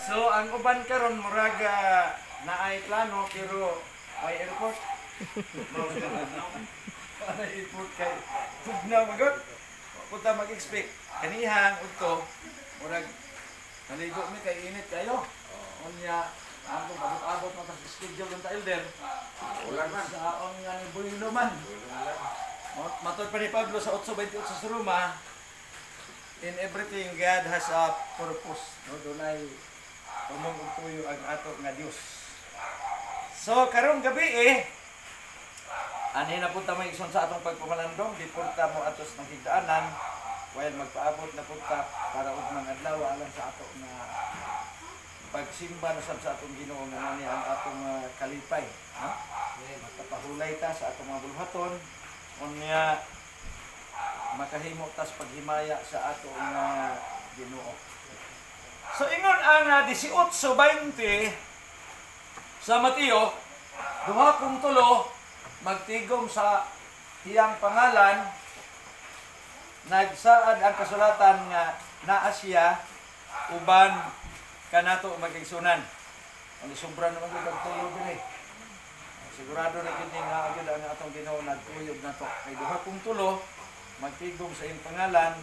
So ang uban karon murag naay plano pero may airport. Para airport kay tugnaw magod. Punta mag-expect kanihang udto murag naligo mi kay init kayo. Unya ako abot na sa schedule ng elder. Wala man sa on nga ni Builo man. Matod pa ni Pablo sa 8:28 sa Roma. In everything, God has a purpose. No, dunay tumong ug tuyo ang ato nga Dios. So karong gabi ani na punta may ison sa atong pagpamalandong, di punta mo atos ng higdaanan while magpaabot na punta para ug mga adlaw alang sa ato nga pagsimba na sa atong Ginoo nga ni ang atong kalipay, ha? Makapahulay ta sa atong mga bulhaton unya makahimo tas paghimaya sa ato nga Ginoo. So ingon ang 18:20 sa Mateo, duha kung tulo magtigom sa iyang pangalan, nagsaad ang kasulatan nga naa siya uban kanato magigsunan. Ang sobra naman gyud tuyo dinhi. Sigurado na gid nga agad ang atong Ginoo nagtuyog nato. Kay duha kung tulo magtigom sa iyang pangalan,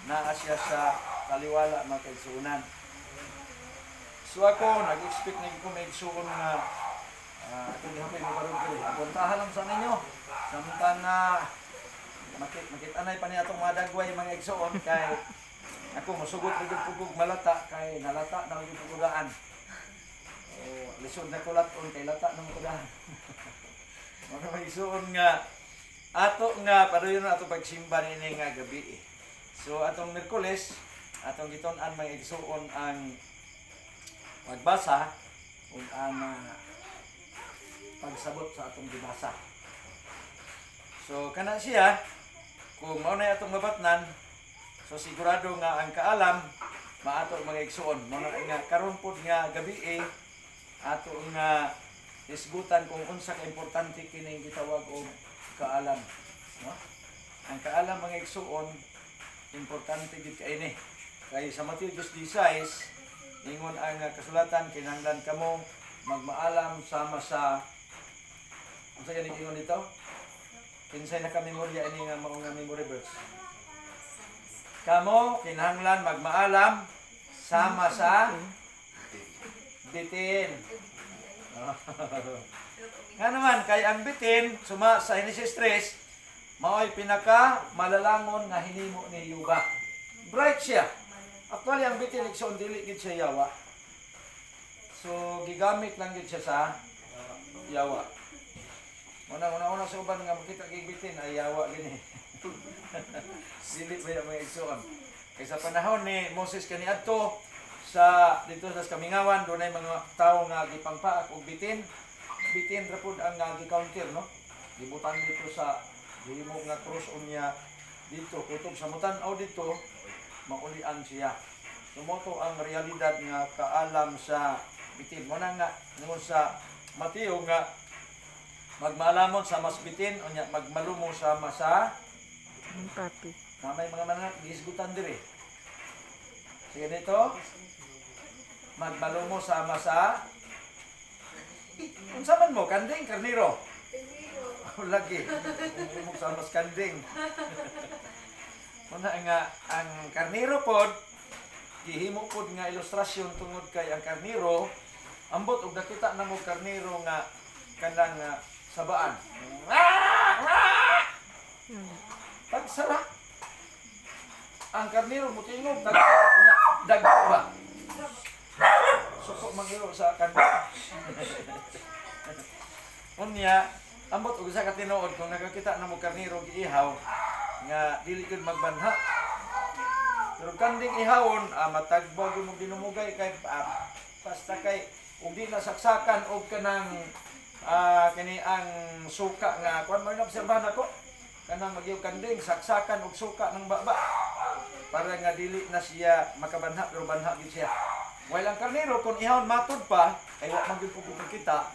naa siya sa kaliwala magigsunan. So ako nag-expect na ko may igsuon nga kung hapay mo karon diri. Puntahan lang sa ninyo. Samtang makit-anay pa ni atong mga dagway mga igsuon kay ako masugot na gyud pugog malata kay nalata na gyud pugugaan. Lisod na kulaton kay lata nang pugugaan. Mga igsuon nga ato nga paduyon na ato pagsimba nini nga gabi. So atong Miyerkules atong gitun-an mga igsuon ang magbasa ug ang pagsabot sa atong gibasa. So kana siya kung mao na atong mabatnan, so sigurado nga ang kaalam maato mga igsuon. Mao na nga karon pod nga gabi ato nga isgutan kung unsa ka importante kining gitawag og kaalam. No? Ang kaalam mga igsuon importante gid kaini. Kay sa Mateo 10:16 ingon ang kasulatan kinahanglan kamo magmaalam sama sa unsa gani ingon dito? Kinsay na ka memorya ini nga mao nga memory verse. Kamo kinahanglan magmaalam sama sa bitin. Nga naman kay ang bitin suma sa Genesis 3 mao'y pinaka malalangon nga hinimo ni Yuba. Bright siya. Actually, ang bitin igsoon dili gid siya yawa. So gigamit lang gid siya sa yawa. Una sa uban nga makita kay bitin ay yawa gini. Dili ba may igsoon. Kay sa panahon ni Moses kaniadto sa dito sa Kamingawan dunay mga tawo nga gipangpaak og bitin. Bitin ra pud ang gi-counter, no? Gibutan dito sa gihimo nga cross unya dito kutob sa mutan-aw dito maulian siya. Sumoto ang realidad nga kaalam sa bitin. Muna nga ngon sa Mateo nga magmalamon sa mas bitin unya magmalumo sa masa papi. May mga mananap giisgutan diri. Sige dito. Magmalumo sa masa unsa man mo kanding karniro? Lagi. Mo sa mas kanding. Una nga ang karniro pod gihimo pod nga ilustrasyon tungod kay ang karniro ambot og nakita na mo karniro nga kanang sabaan. Pagsara ang karniro mutingog dagko ba? Suko manghiro sa karniro. Unya ambot og sa katinuod kung nakakita na mo karniro giihaw nga dili gud magbanha. Pero kanding ihawon matagbag mo dinumugay kay basta kay ug di nasaksakan og kanang kani ang suka nga kuan man obserbahan ako kanang magyo kanding saksakan og suka ng baba para nga dili na siya makabanha pero banha gid siya. While ang karnero kung ihawon matud pa kay wa man gyud pud kita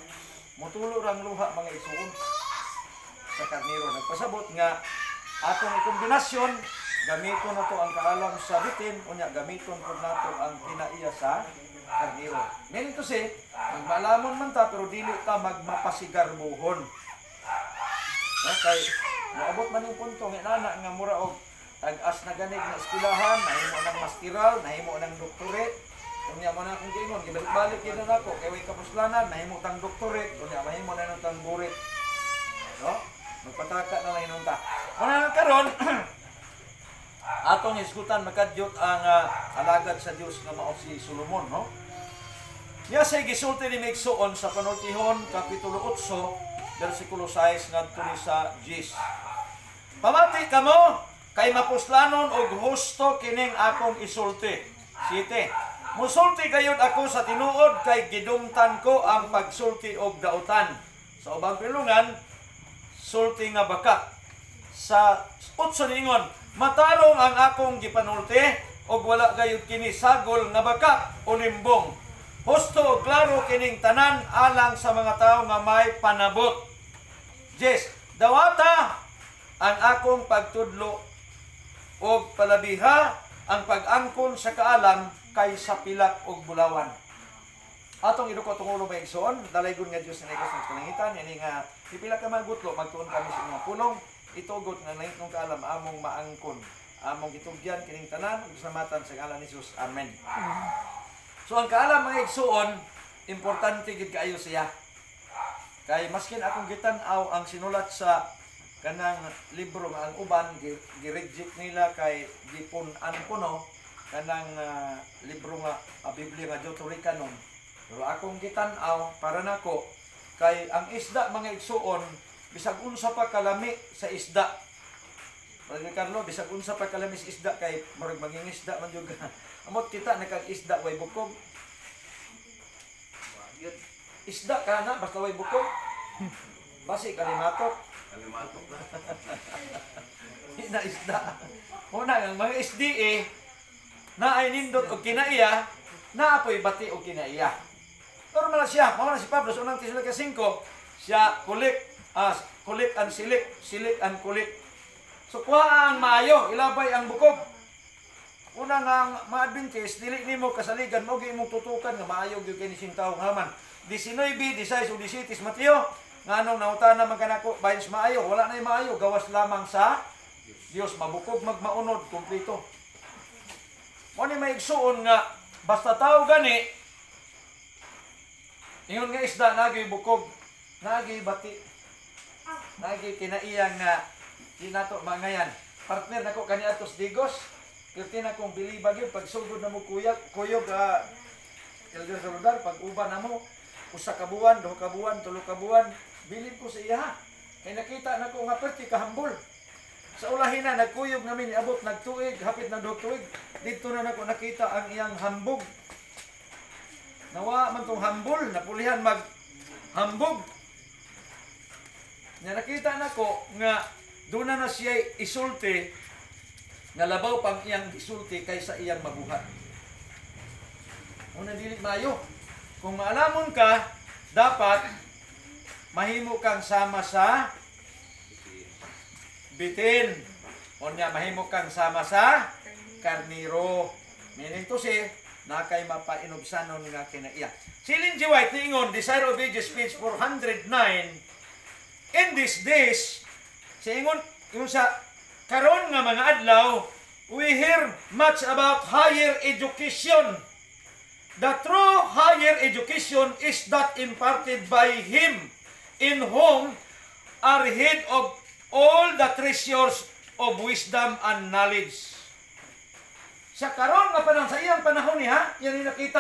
motulo rang luha mga isuon sa karnero. Nagpasabot nga atong kombinasyon gamiton na to ang kaalam sa bitin, unya gamiton po na to ang kinaiya sa karniro. Meaning to say, magmalamon man ta, pero dili ta magmapasigarbuhon. Kay, naabot man yung punto, nga mura og tag-as na ganig na eskwelahan, nahimo ng masteral, nahimo ng doktorate, unya mo na akong gingon, gibalik-balik yun na ako, kay way kapuslanan, nahimo tang doktorate, unya mahimo na nung tang burit. No? Magpataka na lang yun ta. Muna na karon, atong isgutan makadyot ang alagad sa Dios nga mao si Solomon, no? Niya say gisulti ni Migsuon sa Panultihon kapitulo 8 bersikulo 6 ngadto ni sa 10. Pamati kamo kay mapuslanon og husto kining akong isulti. 7. Musulti gayud ako sa tinuod kay gidumtan ko ang pagsulti og dautan. Sa ubang pilungan, sulti nga baka. Sa 8 ningon, matarong ang akong gipanulti og wala gayud kini sagol nga baka o limbong. Husto o klaro kining tanan alang sa mga tao nga may panabot. 10. Dawata ang akong pagtudlo o palabiha ang pag-angkon sa kaalam kaysa pilak og bulawan. Atong idukot tong ulo may igsoon, dalaygon nga Dios na ikas ng kalangitan, yani nga pipila ka magutlo, magtuon kami sa mga pulong, itugot nga langit ng kaalam among maangkon, among gitugyan kining tanan ug samatan sa ngalan ni Jesus. Amen. So ang kaalam mga igsoon, importante gid kaayo siya. Kay maskin akong gitan-aw ang sinulat sa kanang libro nga ang uban gi-reject nila kay gipon anpuno kanang libro nga Biblia nga Deuterocanon. Pero akong gitan-aw para nako kay ang isda mga igsuon bisag unsa pa kalami sa isda. Brother Carlo, bisag unsa pa kalami sa isda kay murag maging isda man jud. Amot kita nakag-isda way bukog. Isda ka na basta way bukog. Basi kalimatok. Kalimatok na. Ina isda. Una ang mga SDA na ay nindot og kinaiya, na apoy bati og kinaiya. Normal siya, mao na si Pablo sa unang Tesalonica 5, siya kulik and silik and kulik. So kuha ang maayo, ilabay ang bukog. Una nga mga Adventist, dili nimo kasaligan mo gyud imong tutukan nga maayo gyud kini sing tawo haman. 19:16 ug 17 Mateo, nganong nautana man kanako bahin maayo, wala nay maayo, gawas lamang sa Dios, mabukog magmaunod kompleto. Mo ni maigsuon nga basta tawo gani ingon nga isda nagi bukog, nagi bati, nagi kinaiyang nga di nato mangayan. Partner nako kani atos Digos, kirti na kong bilibag yun, pag sugod na mo kuyog Elder sa lugar, pag uban na mo, usa ka buwan, 2 ka buwan, 3 ka buwan, bilib ko sa iya. Kaya nakita na ko nga perti kahambol. Sa ulahin na, nagkuyog namin, abot, nagtuig, hapit na 2 tuig. Dito na nako nakita ang iyang hambog. Nawa man tong hambol, napulihan maghambog. Nga nakita na ko nga doon na siya isulti nga labaw pang iyang isulti kaysa iyang mabuhat. Una dili mayo. Kung maalamon ka, dapat mahimo kang sama sa bitin. Unya mahimo kang sama sa karniro. Meaning to say, nakay mapainubsanon nga kinaiya. Si Ellen G. White niingon, Desire of Ages, page 409, in these days, siingon, yung sa karon nga mga adlaw, we hear much about higher education. The true higher education is that imparted by Him, in whom are hid of all the treasures of wisdom and knowledge. Sa karon nga panahon, sa iyang panahon niya, yan yung nakita.